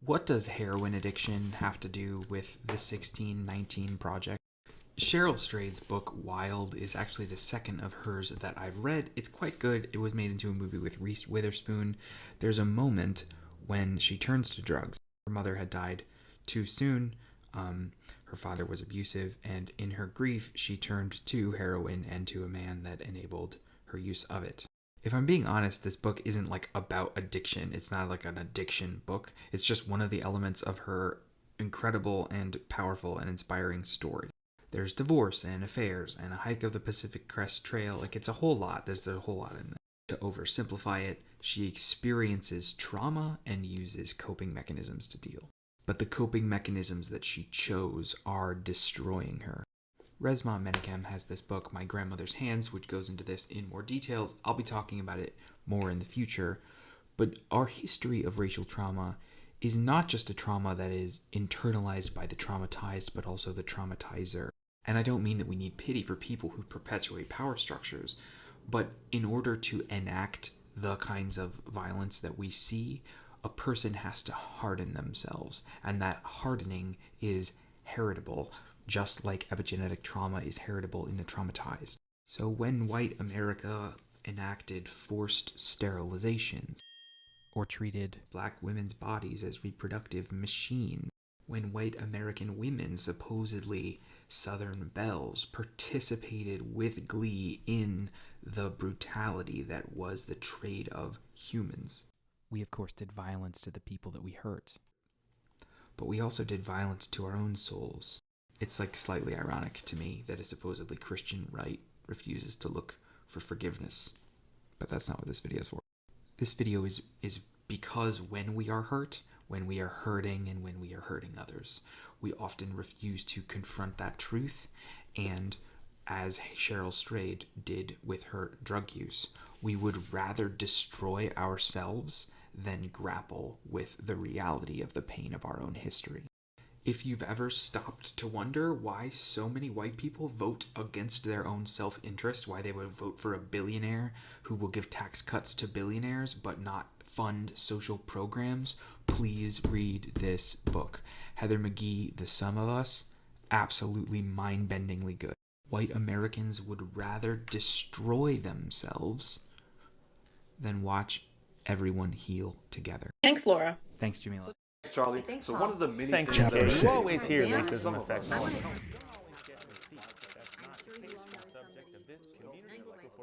What does heroin addiction have to do with the 1619 Project? Cheryl Strayed's book Wild is actually the second of hers that I've read. It's quite good. It was made into a movie with Reese Witherspoon. There's a moment when she turns to drugs. Her mother had died too soon. Her father was abusive, and in her grief, she turned to heroin and to a man that enabled her use of it. If I'm being honest, this book isn't like about addiction. It's not like an addiction book. It's just one of the elements of her incredible and powerful and inspiring story. There's divorce and affairs and a hike of the Pacific Crest Trail. Like, it's a whole lot. There's a whole lot in there. To oversimplify it, she experiences trauma and uses coping mechanisms to deal. But the coping mechanisms that she chose are destroying her. Resmaa Menakem has this book, My Grandmother's Hands, which goes into this in more details. I'll be talking about it more in the future. But our history of racial trauma is not just a trauma that is internalized by the traumatized, but also the traumatizer. And I don't mean that we need pity for people who perpetuate power structures, but in order to enact the kinds of violence that we see, a person has to harden themselves. And that hardening is heritable, just like epigenetic trauma is heritable in the traumatized. So when white America enacted forced sterilizations, or treated black women's bodies as reproductive machines, when white American women, supposedly Southern belles, participated with glee in the brutality that was the trade of humans. We, of course, did violence to the people that we hurt. But we also did violence to our own souls. It's like slightly ironic to me that a supposedly Christian right refuses to look for forgiveness. But that's not what this video is for. This video is because when we are hurt, when we are hurting, and when we are hurting others, we often refuse to confront that truth. And as Cheryl Strayed did with her drug use, we would rather destroy ourselves than grapple with the reality of the pain of our own history. If you've ever stopped to wonder why so many white people vote against their own self-interest, why they would vote for a billionaire who will give tax cuts to billionaires but not fund social programs, please read this book. Heather McGhee, The Sum of Us, absolutely mind-bendingly good. White Americans would rather destroy themselves than watch everyone heal together. Thanks, Laura. Thanks, Jamila. Charlie. Thanks, So Mom. one of the many Thanks, things Jeff. that You always hear Damn. racism affects all of us.